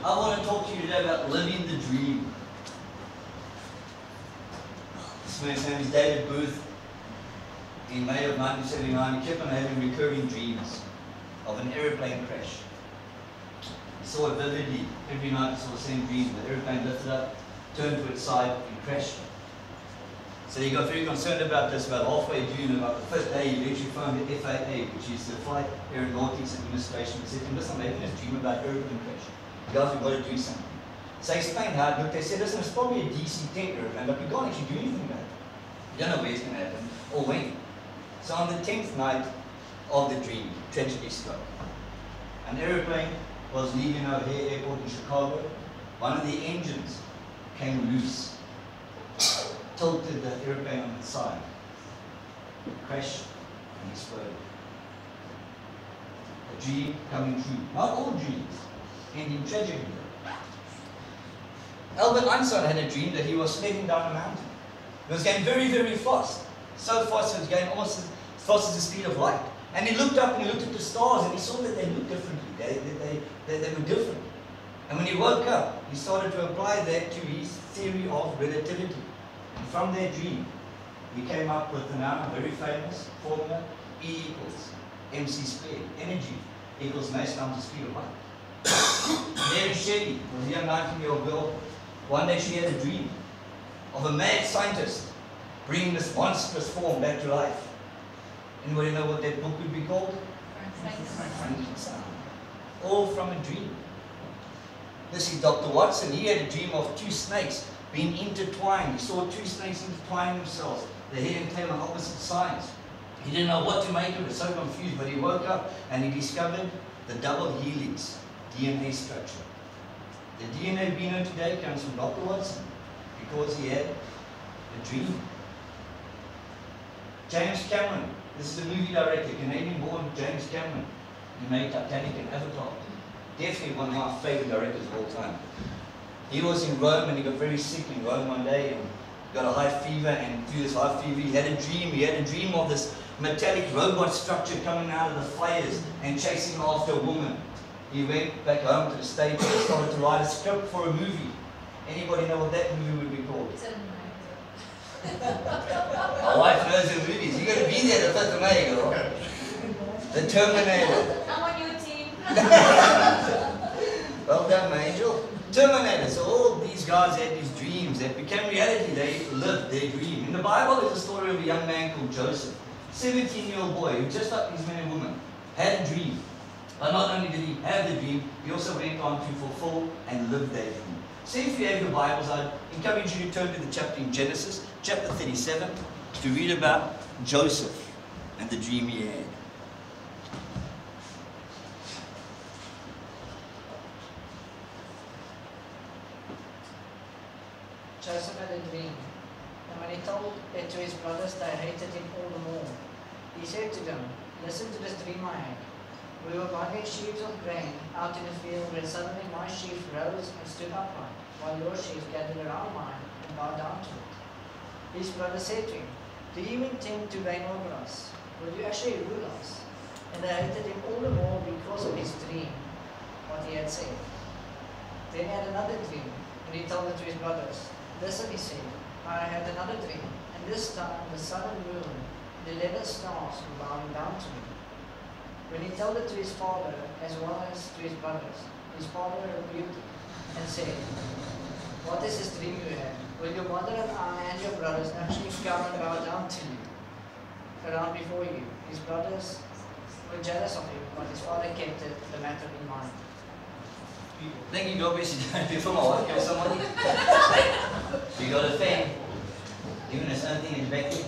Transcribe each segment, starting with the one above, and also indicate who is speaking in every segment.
Speaker 1: I want to talk to you today about living the dream. This man's name is David Booth. In May of 1979, he kept on having recurring dreams of an aeroplane crash. He saw it vividly. Every night he saw the same dream. The aeroplane lifted up, turned to its side, and crashed. So he got very concerned about this. About halfway June, about the 5th day, he eventually phoned the FAA, which is the Flight Aeronautics Administration, and said to him, listen, I'm having this dream about aeroplane crash. Guys, we've got to do something. So he explained how it looked. They said, listen, it's probably a DC-10 aeroplane, but we can't actually do anything about it. We don't know where it's going to happen or when. So on the 10th night of the dream, tragedy struck. An aeroplane was leaving O'Hare Airport in Chicago. One of the engines came loose, tilted the airplane on its side, crashed and exploded. A dream coming true. Not all dreams ending tragically. Albert Einstein had a dream that he was sledding down a mountain. It was going very, very fast. So fast it was going almost as fast as the speed of light. And he looked up and he looked at the stars and he saw that they looked differently. They were different. And when he woke up, he started to apply that to his theory of relativity. And from that dream, he came up with the now very famous formula, E equals mc squared. Energy equals mass times the speed of light. Mary Shelley was a young 19-year-old girl. One day she had a dream of a mad scientist bringing this monstrous form back to life. Anybody know what that book would be called? Frankenstein. All from a dream. This is Dr. Watson. He had a dream of two snakes being intertwined. He saw two snakes intertwining themselves. The head and tail on opposite sides. He didn't know what to make of it, so confused, but he woke up and he discovered the double helix DNA structure. The DNA we know today comes from Dr. Watson because he had a dream. James Cameron, this is a movie director, Canadian-born James Cameron. He made Titanic and Avatar. Definitely one of my favorite directors of all time. He was in Rome and he got very sick in Rome one day and got a high fever, and through this high fever he had a dream. He had a dream of this metallic robot structure coming out of the fires and chasing after a woman. He went back home to the States and started to write a script for a movie. Anybody know what that movie would be called? My wife knows the movies. You're going to be there the 5th of May, girl. The Terminator.
Speaker 2: I'm on your team.
Speaker 1: Well done, my angel. Terminator. So all these guys had these dreams that became reality. They lived their dream. In the Bible, there's a story of a young man called Joseph. 17-year-old boy who, just like these men and women, had a dream. But not only did he have the dream, he also went on to fulfill and live that dream. So if you have your Bibles, I'd encourage you to turn to the chapter in Genesis, chapter 37, to read about Joseph and the dream he had.
Speaker 3: Joseph had a dream, and when he told it to his brothers, they hated him all the more. He said to them, listen to this dream I had. We were binding sheaves of grain out in the field when suddenly my sheaf rose and stood upright, while your sheaves gathered around mine and bowed down to it. His brother said to him, do you intend to reign over us? Will you actually rule us? And they hated him all the more because of his dream, what he had said. Then he had another dream, and he told it to his brothers. Listen, he said, I had another dream, and this time the sun and moon, the 11 stars were bowing down to me. When he told it to his father, as well as to his brothers, his father rebuked him and said, what is this dream you had? Will your mother and I and your brothers actually come and bow down to you, around before you? His brothers were jealous of him, but his father kept the matter in mind.
Speaker 1: Thank you, God bless you. Before my wife kills somebody. You got a fan. Giving us anything in the back there.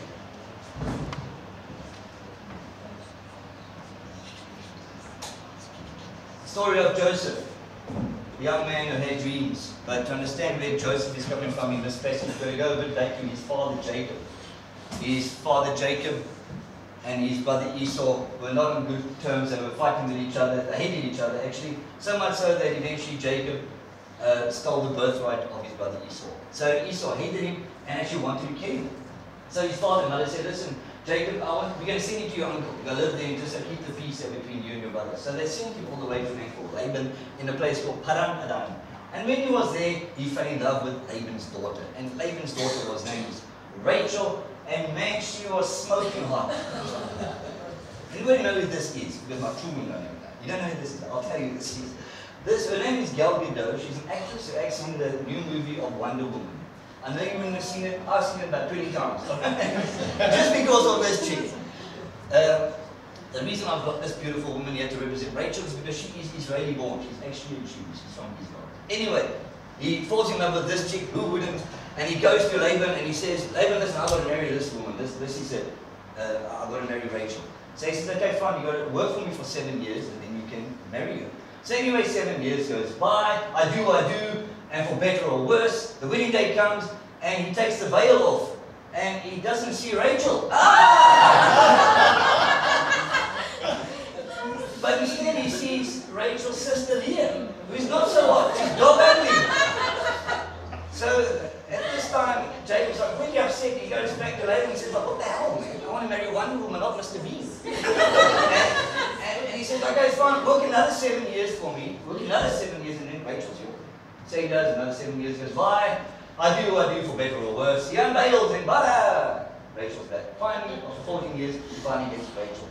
Speaker 1: Story of Joseph, the young man who had dreams. But to understand where Joseph is coming from in this passage, we're going to go a bit back to his father Jacob. His father Jacob and his brother Esau were not on good terms. They were fighting with each other. They hated each other actually, so much so that eventually Jacob stole the birthright of his brother Esau. So Esau hated him and actually wanted to kill him. So his father and mother said, listen, Jacob, we're going to send you to your uncle. You're going to live there and just keep the peace there between you and your brother. So they sent him all the way to an uncle Laban in a place called Paran Aram. And when he was there, he fell in love with Laban's daughter. And Laban's daughter was named Rachel. And man, she was smoking hot. Anybody know who this is? Because my children don't know that. You don't know who this is? I'll tell you who this is. Her name is Gal Gadot. She's an actress who acts in the new movie of Wonder Woman. I know you wouldn't have seen it. I've seen it about 20 times. Just because of this chick. The reason I've got this beautiful woman here to represent Rachel is because she is Israeli born. She's actually a Jew. She's from Israel. Anyway, he falls in love with this chick. Who wouldn't? And he goes to Laban and he says, Laban, listen, I've got to marry this woman. This is it. I've got to marry Rachel. So he says, okay, fine. You've got to work for me for 7 years and then you can marry her. So anyway, 7 years goes by. I do. And for better or worse, the wedding day comes and he takes the veil off. And he doesn't see Rachel. But instead he sees Rachel's sister Leah, who's not so hot. She's dog ugly. So at this time, Jacob's like really upset. He goes back to Laban and says, like, what the hell, man? I want to marry Wonder Woman, not Mr. Bean. and he says, okay, fine, work another 7 years for me. Work another 7 years and then Rachel's yours. So he does another 7 years, goes by. I do for better or worse. He unveils and Rachel's back. Finally, after 14 years, he finally gets Rachel.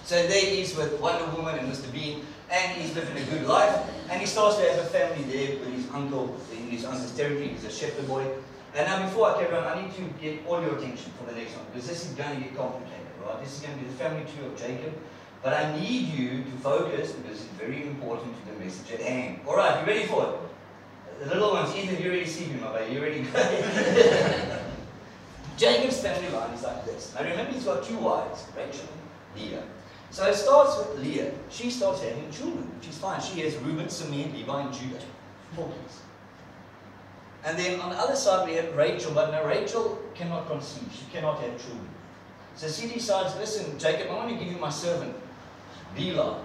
Speaker 1: So there he is with Wonder Woman and Mr. Bean, and he's living a good life, and he starts to have a family there with his uncle, in his uncle's territory. He's a shepherd boy. And now before I carry on, I need to get all your attention for the next one, because this is going to get complicated, right? This is going to be the family tree of Jacob, but I need you to focus, because it's very important to the message at hand. Alright, you ready for it? The little ones, Ethan, you're already sleeping, my baby, you're ready? Jacob's family line is like this. Now remember, he's got two wives, Rachel and Leah. So it starts with Leah. She starts having children, which is fine. She has Reuben, Simeon, Levi, and Judah. 4 kids. And then on the other side we have Rachel, but now Rachel cannot conceive. She cannot have children. So she decides, listen, Jacob, I want to give you my servant, Bilhah.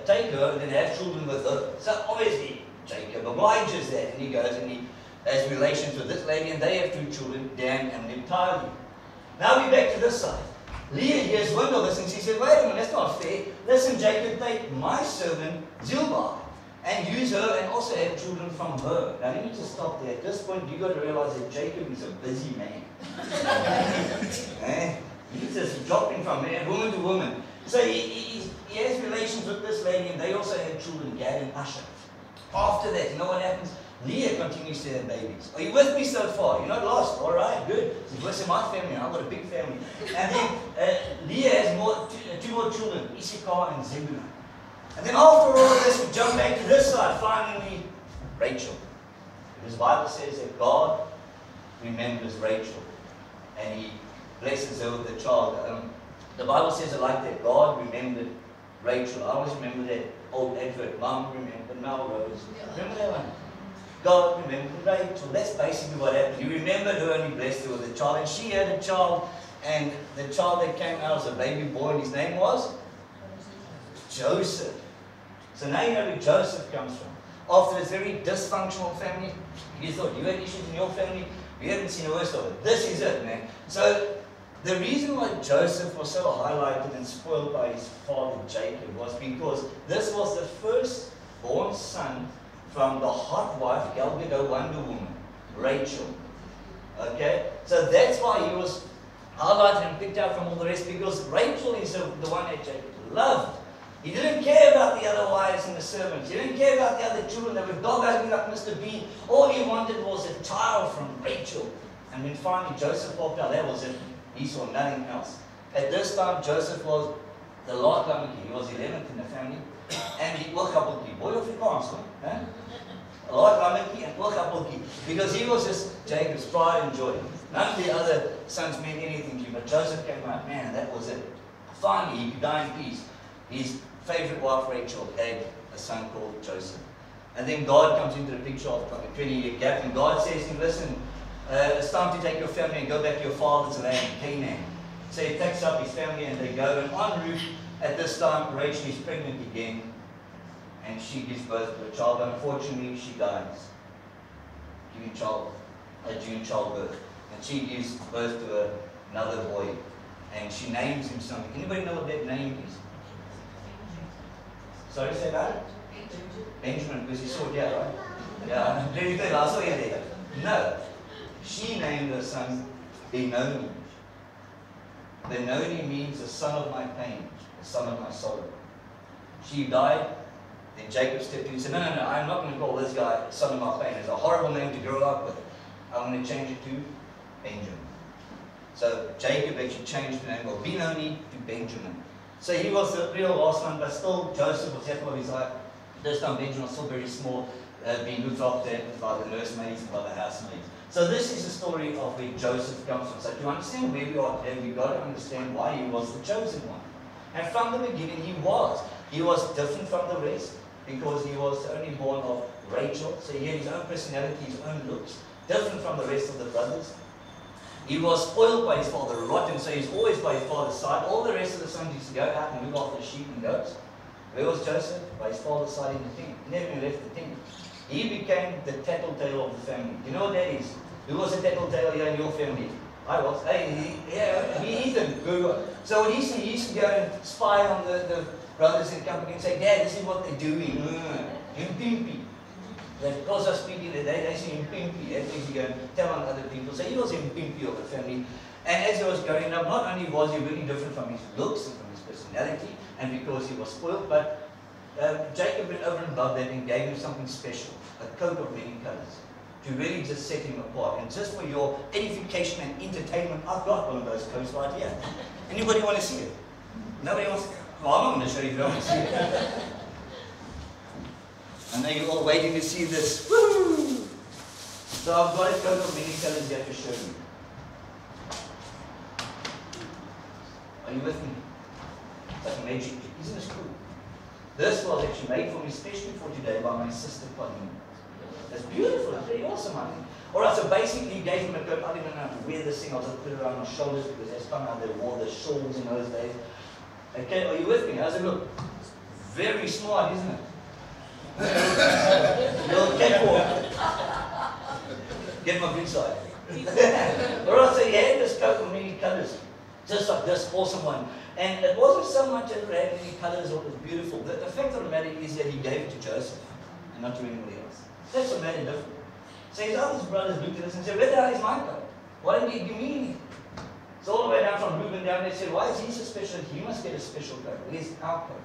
Speaker 1: Take her and then have children with her. So obviously, Jacob obliges that, and he goes and he has relations with this lady, and they have 2 children, Dan and Naphtali. Now we're back to this side. Leah hears wind of this and she said, wait a minute, that's not fair. Listen, Jacob, take my servant Zilpah and use her and also have children from her. Now let me just stop there. At this point, you've got to realize that Jacob is a busy man. He's just dropping from woman to woman. So he has relations with this lady, and they also have children, Gad and Asher. After that, you know what happens? Leah continues to have babies. Are you with me so far? You're not lost? All right, good. So listen, my family, I've got a big family. And then Leah has 2 more children, Issachar and Zebulun. And then after all of this, we jump back to this side, finally, Rachel. Because the Bible says that God remembers Rachel, and he blesses her with a child. The Bible says it like that. God remembered Rachel. I always remember that old advert, Mum remembered Melrose. Remember that one? God remembered Rachel. That's basically what happened. He remembered her and he blessed her with a child. And she had a child, and the child that came out was a baby boy, and his name was Joseph. So now you know where Joseph comes from. After this very dysfunctional family, you thought you had issues in your family, you haven't seen the worst of it. This is it, man. So the reason why Joseph was so highlighted and spoiled by his father Jacob was because this was the firstborn son from the hot wife, Gal Gadot, Wonder Woman, Rachel. Okay? So that's why he was highlighted and picked out from all the rest, because Rachel is the one that Jacob loved. He didn't care about the other wives and the servants. He didn't care about the other children that were dog-ugly like Mr. Bean. All he wanted was a child from Rachel. And when finally Joseph popped out, that was it. He saw nothing else. At this time, Joseph was the last Lamaki. He was 11th in the family. And he was Kapulki. Boy of Afrikaans, huh? A lot Lamaki and Kapulki. Because he was just Jacob's pride and joy. None of the other sons meant anything to him. But Joseph came out, man, that was it. Finally, he could die in peace. His favorite wife, Rachel, had a son called Joseph. And then God comes into the picture of like a 20-year gap. And God says to him, listen, it's time to take your family and go back to your father's land, Canaan. So he takes up his family and they go. And en route, at this time, Rachel is pregnant again. And she gives birth to a child. Unfortunately, she dies during childbirth. And she gives birth to another boy. And she names him something. Anybody know what that name is? Sorry, say that? Benjamin, because he saw it here, right? Yeah, very good. I saw you there. No. She named her son Benoni. Benoni means the son of my pain, the son of my sorrow. She died, then Jacob stepped in and said, no, I'm not going to call this guy son of my pain. It's a horrible name to grow up with. I'm going to change it to Benjamin. So Jacob actually changed the name of Benoni to Benjamin. So he was the real last one, but still Joseph was the apple of his eye. This time Benjamin was still very small, being looked after by the nursemaids and by the housemaids. So this is the story of where Joseph comes from. So to understand where we are today, we've got to understand why he was the chosen one. And from the beginning he was. He was different from the rest because he was the only born of Rachel. So he had his own personality, his own looks, different from the rest of the brothers. He was spoiled by his father, rotten, so he's always by his father's side. All the rest of the sons used to go out and look after the sheep and goats. Where was Joseph? By his father's side in the tent. He never left the tent. He became the tattletale of the family. You know what that is? Who was a tattletale here in your family? I was. Hey, Ethan. So what he used to go and spy on the brothers and company and say, Dad, this is what they're doing. Impimpy. Because I speaking, they say Impimpy. That's what he go and tell on other people. So he was Impimpy of the family. And as he was growing up, not only was he really different from his looks and from his personality, and because he was spoiled, but Jacob went over and above that and gave him something special, a coat of many colors, to really just set him apart. And just for your edification and entertainment, I've got one of those coats right here. Anybody want to see it? Nobody wants to? Well, I'm not going to show you if you don't want to see it. I know you're all waiting to see this. Woo! So I've got a coat of many colors here to show you. Are you with me? Like magic. Isn't this cool? This was actually made for me, especially for today, by my sister Pauline. It's beautiful. It's very awesome, I think. Alright, so basically he gave him a coat. I didn't know how to wear this thing. I was just put it around my shoulders because that's kind of how they wore the shawls in those days. Okay, are you with me? How's it look? Very smart, isn't it? Little catwalk. Get my good side. Alright, so he had this coat of many colors. Just like this awesome one. And it wasn't so much that it had many colors or it was beautiful. The fact of the matter is that he gave it to Joseph and not to anybody else. That's what made it different. So his other brothers looked at this and said, where the hell is my coat? Why didn't he give me anything? So all the way down from Reuben down, they said, why is he so special? He must get a special coat. It is our coat.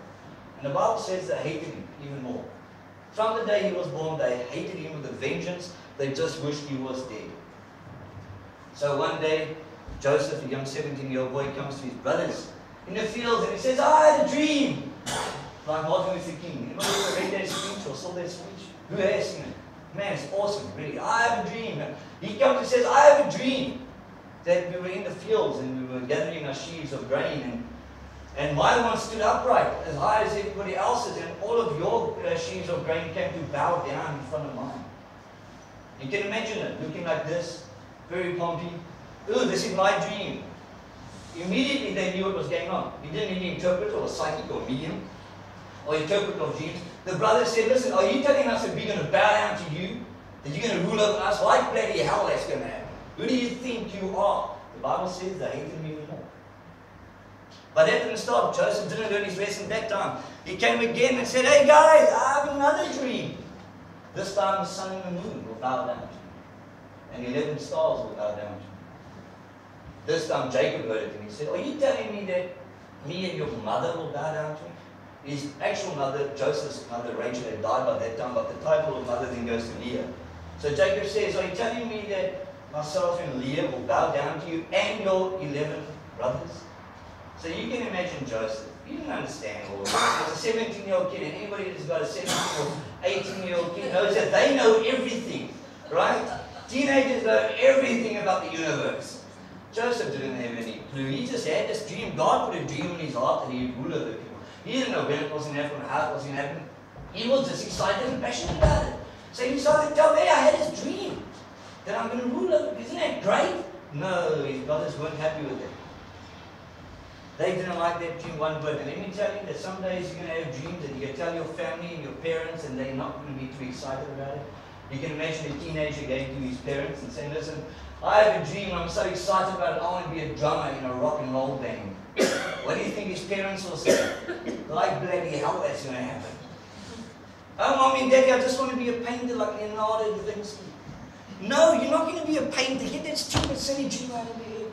Speaker 1: And the Bible says they hated him even more. From the day he was born, they hated him with a vengeance. They just wished he was dead. So one day, Joseph, a young 17-year-old boy, comes to his brothers in the fields and he says, I had a dream. Like Martin Luther King. Anybody ever read that speech or saw that speech? Who has seen it? Man, it's awesome, really. I have a dream. He comes and says, I have a dream that we were in the fields and we were gathering our sheaves of grain and my one stood upright as high as everybody else's and all of your sheaves of grain came to bow down in front of mine. You can imagine it, looking like this, very pompy. Ooh, this is my dream. Immediately they knew what was going on. He didn't need an interpreter or a psychic or medium or interpreter of dreams. The brothers said, listen, are you telling us that we're going to bow down to you? That you're going to rule over us? Why bloody hell that's going to happen? Who do you think you are? The Bible says they hated him even more. But that didn't stop. Joseph didn't learn his lesson that time. He came again and said, hey guys, I have another dream. This time the sun and the moon will bow down to you. And 11 stars will bow down to you. This time Jacob heard it and he said, are you telling me that me and your mother will bow down to you? His actual mother, Joseph's mother, Rachel, had died by that time, but the title of mother then goes to Leah. So Jacob says, are you telling me that myself and Leah will bow down to you and your 11 brothers? So you can imagine Joseph. He didn't understand all of this. He's a 17-year-old kid, and anybody that's got a 17 or 18-year-old kid knows that they know everything, right? Teenagers know everything about the universe. Joseph didn't have any clue. He just had this dream. God put a dream in his heart that he'd rule over people. He didn't know when it was going to happen, how it was going to happen. He was just excited and passionate about it. So he decided to tell me, I had this dream that I'm going to rule over. Isn't that great? No, his brothers weren't happy with it. They didn't like that dream one bit. And let me tell you that some days you're going to have dreams that you can tell your family and your parents and they're not going to be too excited about it. You can imagine a teenager going to his parents and saying, listen, I have a dream, I'm so excited about it, I want to be a drummer in a rock and roll band. What do you think his parents will say? Like bloody hell that's going to happen. me, Daddy, I just want to be a painter like Leonardo da Vinci. No, you're not going to be a painter. Get that stupid, silly dream out of your head.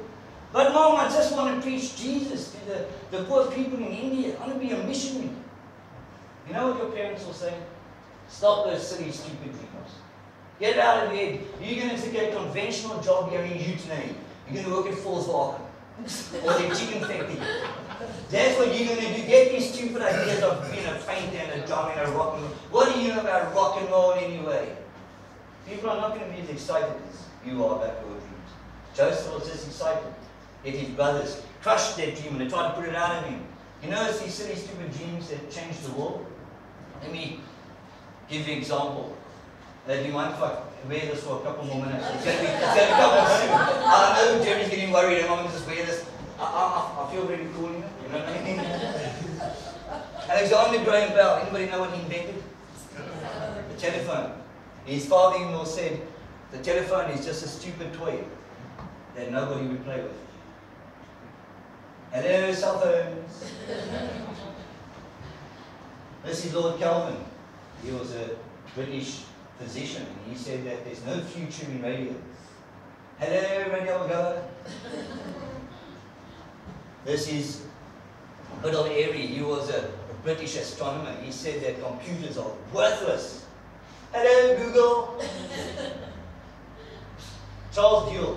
Speaker 1: But Mom, I just want to preach Jesus to the poor people in India. I want to be a missionary. You know what your parents will say? Stop those silly, stupid dreams. Get it out of your head. You're going to take a conventional job here in Uitenhage. You're going to work at Volkswagen. Or the chicken factory. That's what you're going to do. Get these stupid ideas of being a painter and a drummer and a rock and roll. What do you know about rock and roll anyway? People are not going to be as excited as you are about your dreams. Joseph was just excited. Yet his brothers crushed their dream and they tried to put it out of him. You know, it's these silly, stupid dreams that change the world. Let me give you an example. Do you mind if I wear this for a couple more minutes? It's going to come up soon. I know Jerry's getting worried and I'm going to just wear this. I feel really cool, you know what I mean? Alexander Graham Bell, anybody know what he invented? The telephone. His father-in-law said, the telephone is just a stupid toy that nobody would play with. Hello, cell phones. This is Lord Kelvin. He was a British physician, and he said that there's no future in radio. Hello, radio goer. This is Biddle Airy. He was a British astronomer. He said that computers are worthless. Hello, Google. Charles Dewey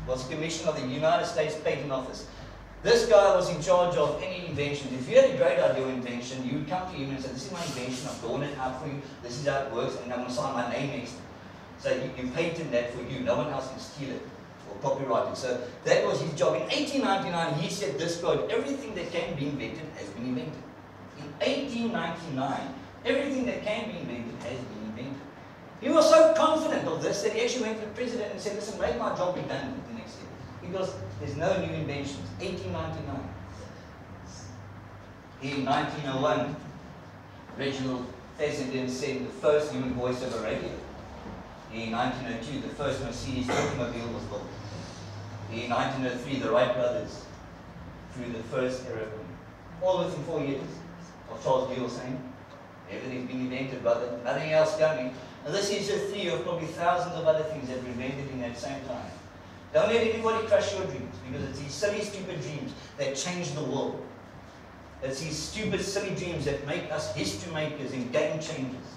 Speaker 1: was commissioner of the United States Patent Office. This guy was in charge of any inventions. If you had a great idea of invention, you would come to him and say, this is my invention, I've drawn it out for you, this is how it works, and I'm going to sign my name next to it. So you patent that for you, no one else can steal it or copyright it. So that was his job. In 1899, he said this quote, everything that can be invented has been invented. In 1899, everything that can be invented has been invented. He was so confident of this that he actually went to the president and said, listen, make my job redundant the next year. Because there's no new inventions. 1899. In 1901, Reginald Fessenden said the first human voice over radio. In 1902, the first Mercedes automobile was built. In 1903, the Wright brothers flew the first aeroplane. All within 4 years of Charles Dewey saying, everything's been invented, brother, nothing else coming. And this is just three of probably thousands of other things that were invented in that same time. Don't let anybody crush your dreams, because it's these silly, stupid dreams that change the world. It's these stupid, silly dreams that make us history makers and game changers.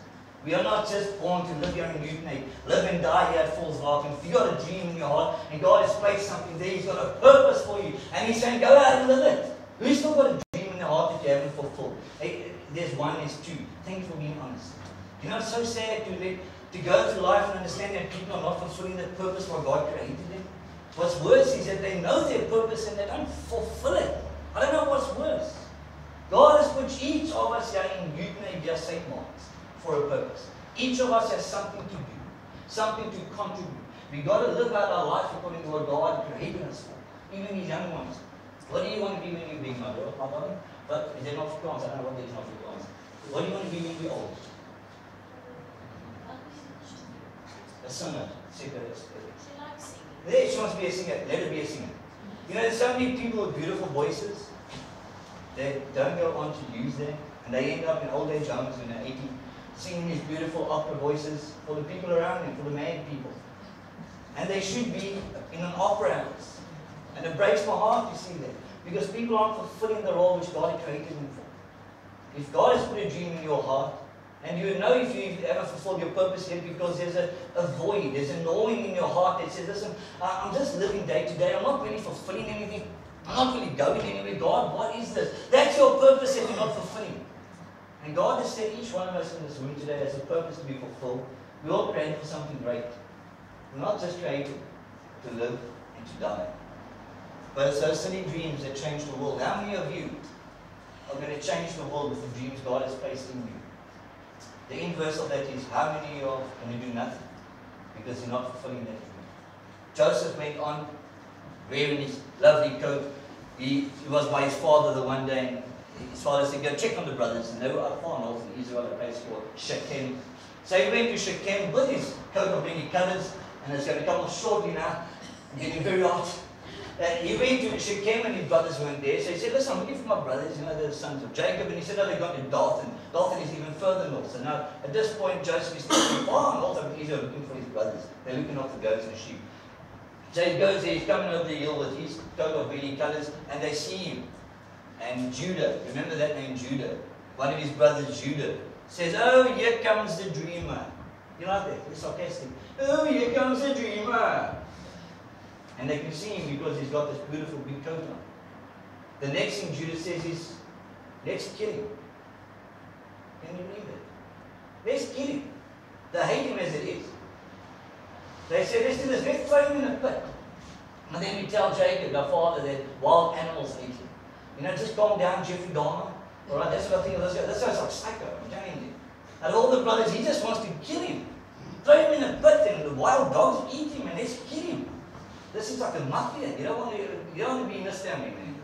Speaker 1: We are not just born to live here in Uitenhage, live and die here at Volkswagen. If you've got a dream in your heart and God has placed something there, He's got a purpose for you. And He's saying, go out and live it. Who's still got a dream in their heart that you haven't fulfilled? Hey, there's one, there's two. Thank you for being honest. You know, it's so sad to go through life and understand that people are not fulfilling the purpose for God created them. What's worse is that they know their purpose and they don't fulfill it. I don't know what's worse. God has put each of us here in Uitenhage just St. Mark's for a purpose. Each of us has something to do, something to contribute. We've got to live out our life according to what God created us for. Even these young ones. What do you want to be when you're big, my brother? But is it not for class? I don't know what it is not for class. What do you want to be when you're old? A singer. There, she wants to be a singer. Let her be a singer. You know, there's so many people with beautiful voices that don't go on to use them, and they end up in old age homes when they're 80, singing these beautiful opera voices for the people around them, for the mad people. And they should be in an opera house. And it breaks my heart to see that, because people aren't fulfilling the role which God created them for. If God has put a dream in your heart, and you know if you ever fulfill your purpose yet, because there's a void, there's a gnawing in your heart that says, listen, I'm just living day to day, I'm not really fulfilling anything, I'm not really going anywhere. God, what is this? That's your purpose if you're not fulfilling. And God has said each one of us in this room today has a purpose to be fulfilled. We're all created for something great. We're not just created to live and to die. But it's those silly dreams that change the world. How many of you are going to change the world with the dreams God has placed in you? The inverse of that is, how many of you are going to do nothing because you're not fulfilling that dream? Joseph went on wearing his lovely coat. He was by his father the one day, and his father said, go check on the brothers. And they were up far north in Israel, a place called Shechem. So he went to Shechem with his coat of many colors, and it's going to come off shortly now. I'm getting very hot. He went to Shechem and his brothers weren't there. So he said, listen, I'm looking for my brothers, you know, the sons of Jacob. And he said, oh, they got to Dothan. Dothan is even further north. So now, at this point, Joseph is thinking, far north, but he's looking for his brothers. They're looking after the goats and the sheep. So he goes there, he's coming over the hill with his coat of many colors, and they see him. And Judah, remember that name, Judah? One of his brothers, Judah, says, oh, here comes the dreamer. You like that? It's sarcastic. Oh, here comes the dreamer. And they can see him because he's got this beautiful big coat on. The next thing Judah says is, let's kill him. Can you believe that? Let's kill him. They hate him as it is. They say, let's do this, let's throw him in a pit. And then we tell Jacob, our father, that wild animals ate him. You know, just calm down, Jeffrey Dahmer. Alright, that's what I think of this guy. This guy's like psycho, I'm telling you. And all the brothers, he just wants to kill him. Throw him in a pit and the wild dogs eat him and let's kill him. This is like a mafia. You don't want to be in this family, man.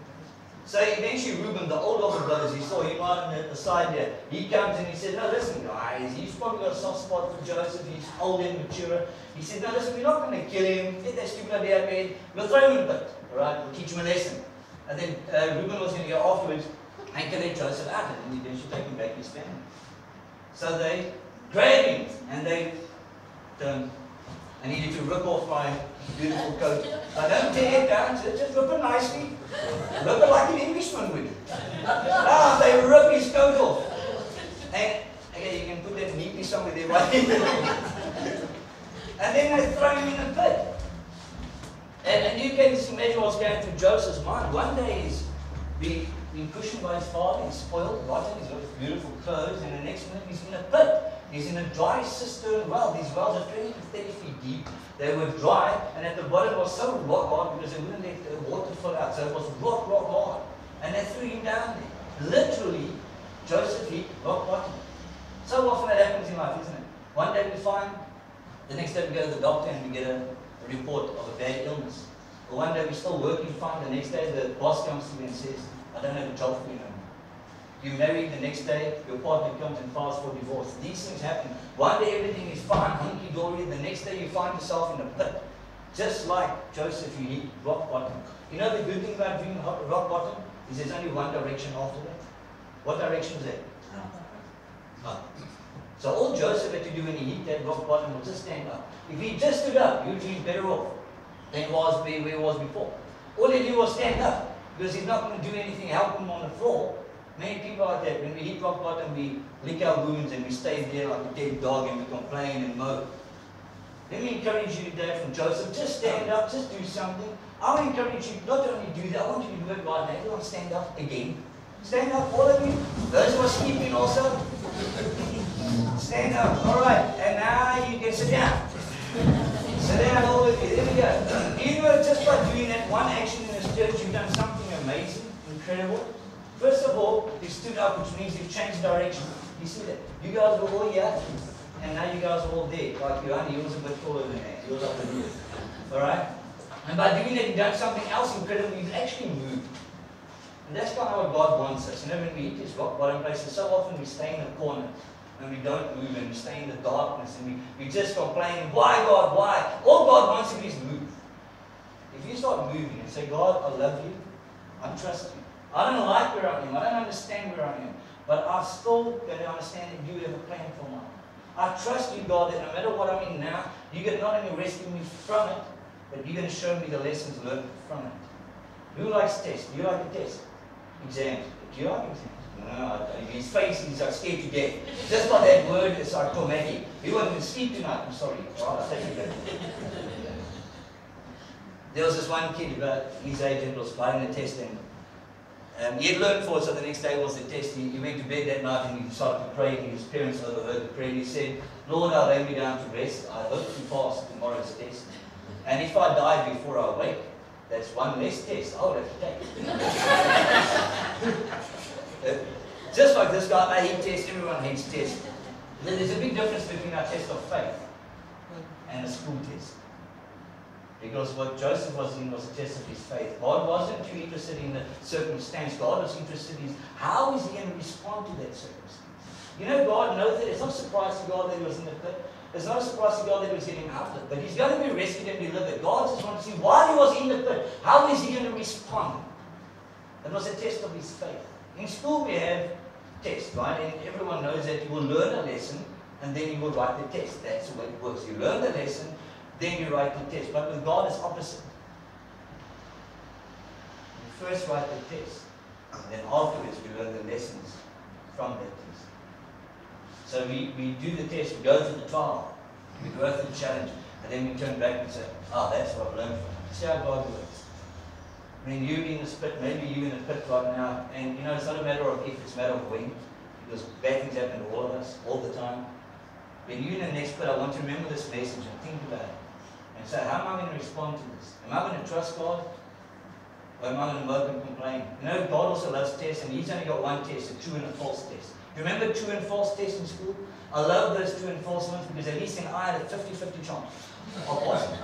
Speaker 1: So eventually Reuben, the older of the brothers, he saw him out on the side there. He comes and he said, no, listen guys, he's probably got a soft spot for Joseph, he's old and mature. He said, no, listen, we're not going to kill him, get that stupid idea out of bed, we'll throw him in a pit, alright, we'll teach him a lesson. And then Reuben was going to go afterwards and collect Joseph out, and then should take him back to his family. So they grab him and they turn. I needed to rip off my beautiful coat. I don't tear it down, just rip it nicely. Rip it like an Englishman would. Ah, they rip his coat off. And okay, you can put that neatly somewhere there. And then they throw him in a pit. And you can just imagine what's going through Joseph's mind. One day he's being cushioned by his father, he's spoiled, rotten, he's got beautiful clothes, and the next minute he's in a pit. He's in a dry cistern well. These wells are 20 to 30 feet deep. They were dry, and at the bottom was so rock hard because they wouldn't let the water flow out. So it was rock hard. And they threw him down there. Literally, Joseph hit rock bottom. So often that happens in life, isn't it? One day we find, the next day we go to the doctor and we get a report of a bad illness. Or one day we're still working fine, the next day the boss comes to me and says, I don't have a job for you no more. You marry, the next day your partner comes and files for divorce. These things happen. One day everything is fine, hunky-dory, the next day you find yourself in a pit. Just like Joseph, you hit rock bottom. You know the good thing about being rock bottom is there's only one direction after that. What direction is that? Up. So all Joseph had to do when he hit that rock bottom was just stand up. If he just stood up, he would be better off than he was where he was before. All he did was stand up, because he's not going to do anything, help him on the floor. Many people like that, when we hit rock bottom, we lick our wounds and we stay there like a dead dog and we complain and moan. Let me encourage you today from Joseph, just stand up, just do something. I want to encourage you not to only do that, I want you to do it right now. Everyone stand up again. Stand up, all of you. Those who are sleeping also. Stand up, alright. And now you can sit down. Sit down, all of you. There we go. You know, just by doing that one action in this church, you've done something amazing, incredible. First of all, you stood up, which means you've changed direction. You see that? You guys were all here, and now you guys are all there. Like you only, he was a bit taller than that. He was up in here. Alright? And by doing that, you've done something else incredible. You've actually moved. And that's kind of what God wants us. You know, when we hit these rock bottom places, so often we stay in a corner. And we don't move, and we stay in the darkness, and we just complain, why God, why? All God wants you is move. If you start moving and say, God, I love you, I trust you. I don't like where I am, I don't understand where I am, but I'm still going to understand that you have a plan for my life. I trust you, God, that no matter what I'm in now, you're going to not only rescue me from it, but you're going to show me the lessons learned from it. Who likes tests? Do you like the test? Exams. Do you like exams? No, his face is like scared to death. Just by that word, it's like traumatic. He won't even sleep tonight. I'm sorry. Right, I'll take it back. There was this one kid about his age and was writing a test, and he had learned for it, so the next day was the test. He went to bed that night and he started to pray, and his parents overheard the prayer. He said, Lord, I lay me down to rest. I hope to pass tomorrow's test. And if I die before I wake, that's one less test I would have to take. Just like this guy, I hate tests, everyone hates tests. There's a big difference between our test of faith and a school test. Because what Joseph was in was a test of his faith. God wasn't too interested in the circumstance. God was interested in how is he going to respond to that circumstance. You know, God knows that. It's not a surprise to God that he was in the pit. It's not a surprise to God that he was getting out of it. But he's going to be rescued and delivered. God just wants to see while he was in the pit, how is he going to respond? It was a test of his faith. In school we have tests, right? And everyone knows that you will learn a lesson and then you will write the test. That's the way it works. You learn the lesson, then you write the test. But with God it's opposite. You first write the test, and then afterwards we learn the lessons from that test. So we do the test, we go through the trial, we go through the challenge, and then we turn back and say, oh, that's what I've learned from it. See how God works. I mean, you in the pit, maybe you in the pit right now, and you know, it's not a matter of if, it's a matter of when, because bad things happen to all of us, all the time. When you're in the next pit, I want you to remember this message and think about it. And say, how am I going to respond to this? Am I going to trust God? Or am I going to mope and complain? You know, God also loves tests, and he's only got one test, a true and a false test. You remember true and false tests in school? I love those true and false ones because at least I had a 50-50 chance of passing.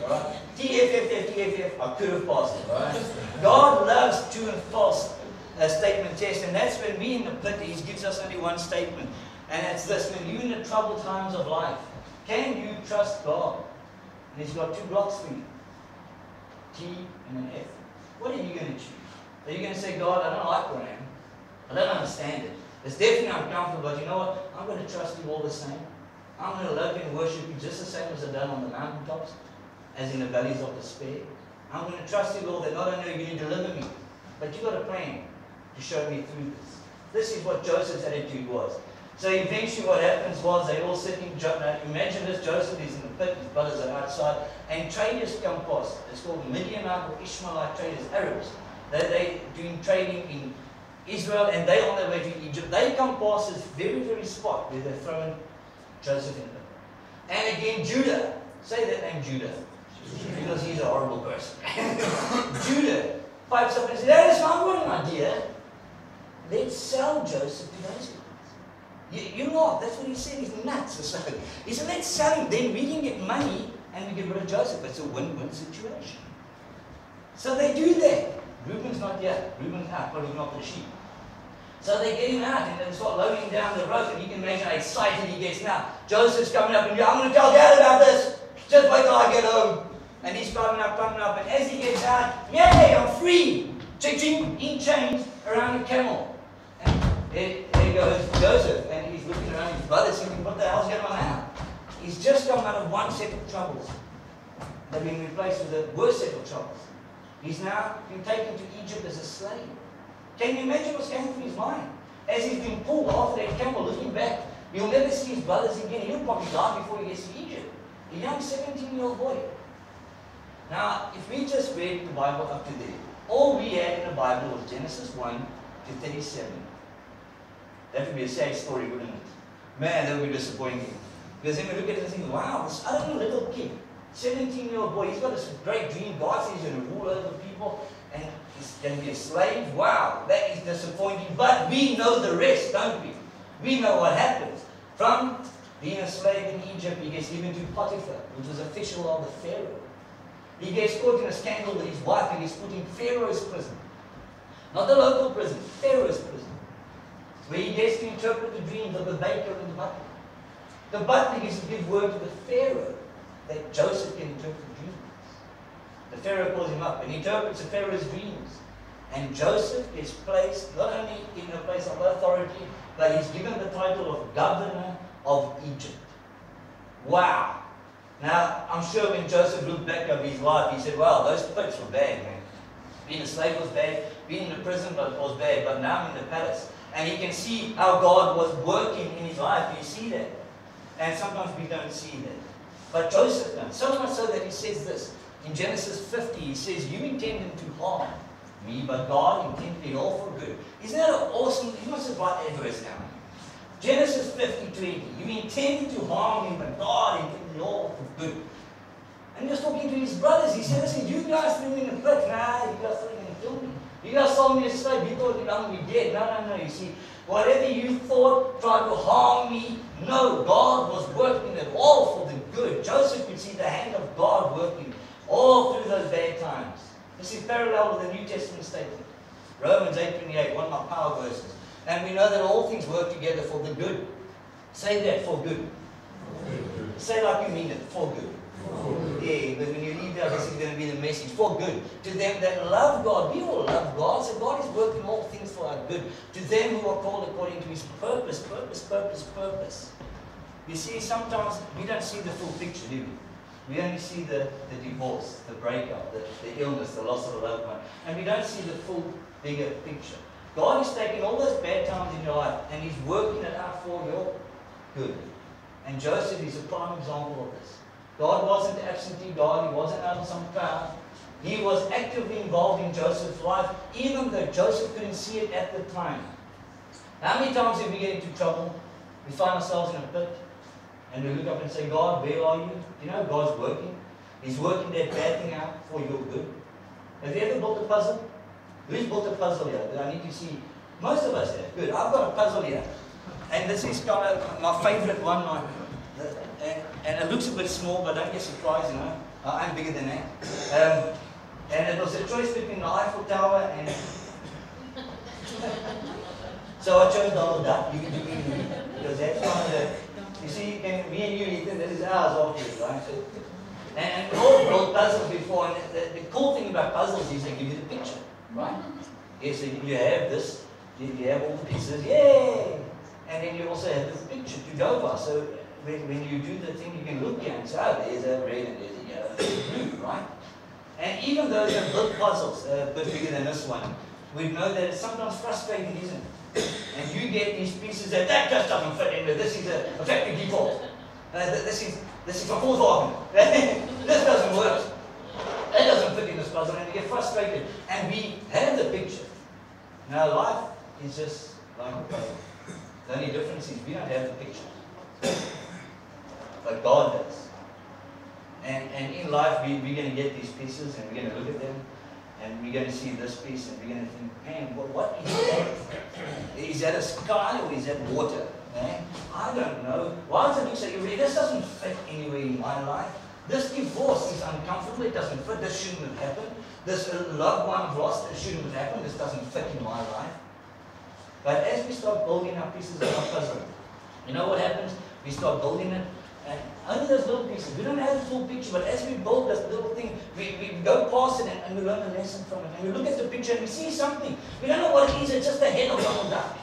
Speaker 1: Right? TFF, I could have passed it. Right? God loves true and false statement tests, and that's when we in the pit, he gives us only one statement. And it's this: when you're in the troubled times of life, can you trust God? And he's got two blocks for you, T and an F. What are you going to choose? Are you going to say, God, I don't like where I am. I don't understand it. It's definitely uncomfortable, but you know what? I'm going to trust you all the same. I'm going to love you and worship you just the same as I've done on the mountaintops, as in the valleys of despair. I'm going to trust you, Lord, that not only are you going to deliver me, but you've got a plan to show me through this. This is what Joseph's attitude was. So eventually what happens was they all sitting, imagine this, Joseph is in the pit, his brothers are outside, and traders come past. It's called Midianite or Ishmaelite traders, Arabs. They're doing trading in Israel, and they're on their way to Egypt. They come past this very, very spot where they're throwing Joseph in the pit. And again, Judah, say that name, Judah, because he's a horrible person. Judah pipes up and says, "Hey, I've got an idea. Let's sell Joseph to those guys." You're not. That's what he said. He's nuts or something. He said, let's sell him. Then we can get money and we get rid of Joseph. It's a win-win situation. So they do that. Reuben's not here. Reuben's out, but looking after the sheep. So they get him out and they start loading him down the road, and you can imagine how excited he gets now. Joseph's coming up and I'm going to tell Dad about this. Just wait till I get home. And he's coming up. And as he gets out, yay, I'm free. Ching, in chains around a camel. And there goes Joseph, and he's looking around his brothers thinking, what the hell's going on now? He's just come out of one set of troubles. They've been replaced with a worse set of troubles. He's now been taken to Egypt as a slave. Can you imagine what's going through his mind? As he's been pulled after that camel, looking back, he'll never see his brothers again. He'll probably die before he gets to Egypt. A young 17-year-old boy. Now, if we just read the Bible up to there, all we had in the Bible was Genesis 1 to 37. That would be a sad story, wouldn't it? Man, that would be disappointing. Because then we look at it and think, wow, this other little kid, 17-year-old boy, he's got this great dream. God says he's going to rule over people and he's going to be a slave. Wow, that is disappointing. But we know the rest, don't we? We know what happens. From being a slave in Egypt, he gets given to Potiphar, which was official of the Pharaoh. He gets caught in a scandal with his wife and he's put in Pharaoh's prison. Not the local prison, Pharaoh's prison. Where he gets to interpret the dreams of the baker and the butler. The butler gets to give word to the Pharaoh that Joseph can interpret dreams. The Pharaoh calls him up and he interprets the Pharaoh's dreams. And Joseph is placed not only in a place of authority, but he's given the title of governor of Egypt. Wow! Now, I'm sure when Joseph looked back over his life, he said, wow, those pits were bad, man. Being a slave was bad, being in the prison was bad, but now I'm in the palace. And he can see how God was working in his life. Do you see that? And sometimes we don't see that. But Joseph does. So much so that he says this. In Genesis 50, he says, you intended to harm me, but God intended it all for good. Isn't that an awesome? You must have write that verse down. Genesis 50:20. You intended to harm me, but God intended it all for good. And he was talking to his brothers. He said, listen, you guys threw me in the pit. Nah, you guys threw me in the kill me. You guys sold me as a slave. You thought I'm going to be dead. No. You see, whatever you thought tried to harm me, no, God was working it all for the good. Joseph could see the hand of God working all through those bad times. This is parallel with the New Testament statement. Romans 8:28, one of my power verses. And we know that all things work together for the good. Say that, for good. Say like you mean it, for good. Yeah, but when you leave there, this is going to be the message, for good. To them that love God, we all love God, so God is working all things for our good. To them who are called according to His purpose, purpose, purpose, purpose. You see, sometimes we don't see the full picture, do we? We only see the divorce, the breakup, the illness, the loss of a loved one. And we don't see the full, bigger picture. God is taking all those bad times in your life and He's working it out for your good. And Joseph is a prime example of this. God wasn't absentee God, He wasn't out of some cloud. He was actively involved in Joseph's life, even though Joseph couldn't see it at the time. How many times did we get into trouble? We find ourselves in a pit, and we look up and say, God, where are you? You know, God's working. He's working that bad thing out for your good. Have you ever built a puzzle? Who's built a puzzle here? I need to see. Most of us have. Good. I've got a puzzle here. And this is kind of my favorite one. And it looks a bit small, but don't get surprised, you know. I'm bigger than that. And it was a choice between the Eiffel Tower and... So I chose Donald Duck. You can do it because that's one of the... You see, me and you, Ethan, this is ours afterwards, right? So, and we all built puzzles before, and the cool thing about puzzles is they give you the picture, right? Yeah, so you have this, you have all the pieces, yay! And then you also have the picture to go by. So when you do the thing, you can look here and say, oh, there's a red and there's a yellow, there's a blue, right? And even though they're built puzzles, a bit bigger than this one, we know that it's sometimes frustrating, isn't it? And you get these pieces that just doesn't fit in. This is a factory default. This is a fourth organ. This doesn't work. That doesn't fit in this puzzle, and you get frustrated. And we have the picture. Now life is just like a puzzle. The only difference is we don't have the picture, but God does. And in life, we're going to get these pieces, and we're going to look at them, and we're going to see this piece, and we're going to think, man, what is that? Is that a sky or is that water? Eh? I don't know. Why does it look so irregular? This doesn't fit anywhere in my life. This divorce is uncomfortable. It doesn't fit. This shouldn't have happened. This loved one lost. It shouldn't have happened. This doesn't fit in my life. But as we start building our pieces of our puzzle, you know what happens? We start building it, and only those little pieces. We don't have the full picture, but as we build this little thing, we go past it and we learn a lesson from it. And we look at the picture and we see something. We don't know what it is. It's just the head of Donald Duck.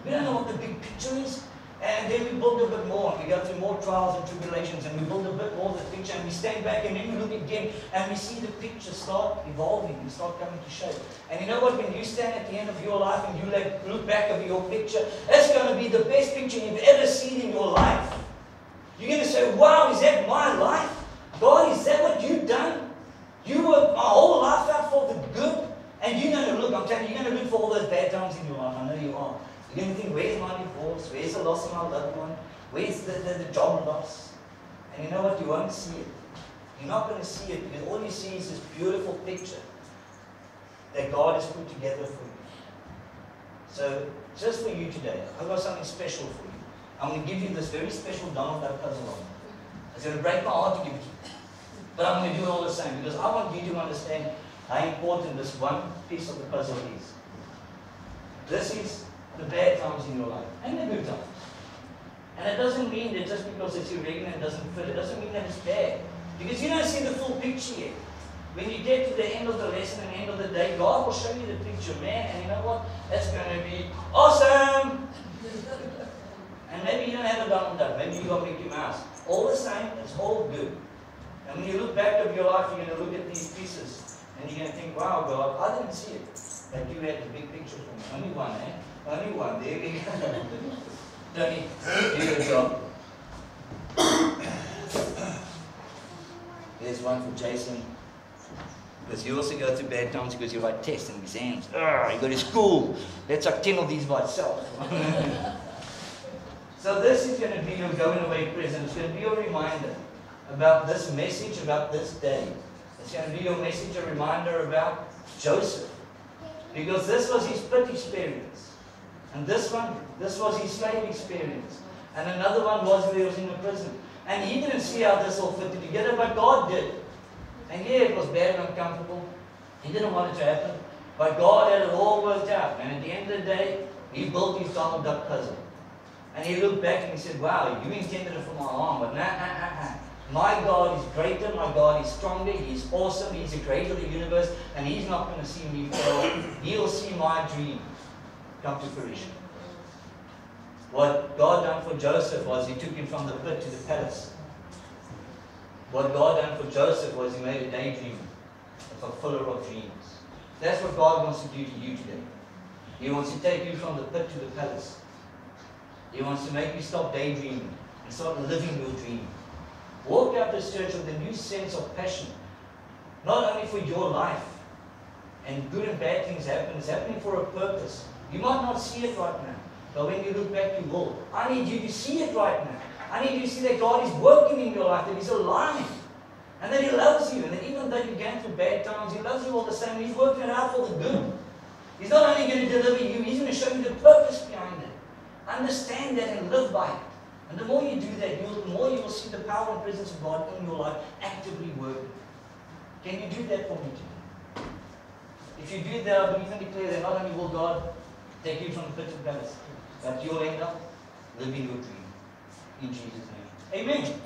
Speaker 1: We don't know what the big picture is. And then we build a bit more. We go through more trials and tribulations, and we build a bit more of the picture, and we stand back, and then we look again, and we see the picture start evolving and start coming to shape. And you know what? When you stand at the end of your life and you look back over your picture, that's going to be the best picture you've ever seen in your life. You're going to say, wow, is that my life? God, is that what you've done? You worked my whole life out for the good, and you're going to look, I'm telling you, you're going to look for all those bad times in your life. I know you are. You're going to think, where's my divorce? Where's the loss of my loved one? Where's the job loss? And you know what? You won't see it. You're not going to see it, because all you see is this beautiful picture that God has put together for you. So, just for you today, I've got something special for you. I'm going to give you this very special Donald Duck puzzle. It's going to break my heart to give it to you. But I'm going to do it all the same, because I want you to understand how important this one piece of the puzzle is. This is the bad times in your life, and the good times. And it doesn't mean that just because it's irregular and doesn't fit, it doesn't mean that it's bad. Because you don't see the full picture yet. When you get to the end of the lesson and the end of the day, God will show you the picture, man, and you know what? That's going to be awesome! And maybe you don't have a Donald Duck, maybe you got Mickey Mouse. All the same, it's all good. And when you look back over your life, you're going to look at these pieces, and you're going to think, wow, God, I didn't see it. But you had the big picture for me. Only one, eh? Only one. There we go. Tony, do your job. There's one for Jason. Because you also go through bad times because you write tests and exams. You go to school. That's like 10 of these by itself. So this is going to be your going away present. It's going to be your reminder about this message, about this day. It's going to be your message, a reminder about Joseph. Because this was his pit experience. And this was his slave experience. And another one was where he was in the prison. And he didn't see how this all fitted together, but God did. And yeah, it was bad and uncomfortable. He didn't want it to happen. But God had it all worked out. And at the end of the day, He built his Donald Duck puzzle. And he looked back and he said, wow, you intended it for my arm, but nah. My God is greater, my God is stronger, He's awesome, He's the creator of the universe, and He's not going to see me fail. He'll see my dream come to fruition. What God done for Joseph was He took him from the pit to the palace. What God done for Joseph was He made a daydreamer, a fulfiller of dreams. That's what God wants to do to you today. He wants to take you from the pit to the palace. He wants to make you stop daydreaming and start living your dream. Walk out this church with a new sense of passion, not only for your life, and good and bad things happen, it's happening for a purpose. You might not see it right now, but when you look back, you will. I need you to see it right now. I need you to see that God is working in your life, that He's alive, and that He loves you, and that even though you're going through bad times, He loves you all the same. He's working it out for the good. He's not only going to deliver you, He's going to show you the purpose behind it. Understand that and live by it. And the more you do that, the more you will see the power and presence of God in your life actively working. Can you do that for me today? If you do that, I believe and declare that not only will God take you from the pit to the palace, but you'll end up living your dream. In Jesus' name. Amen.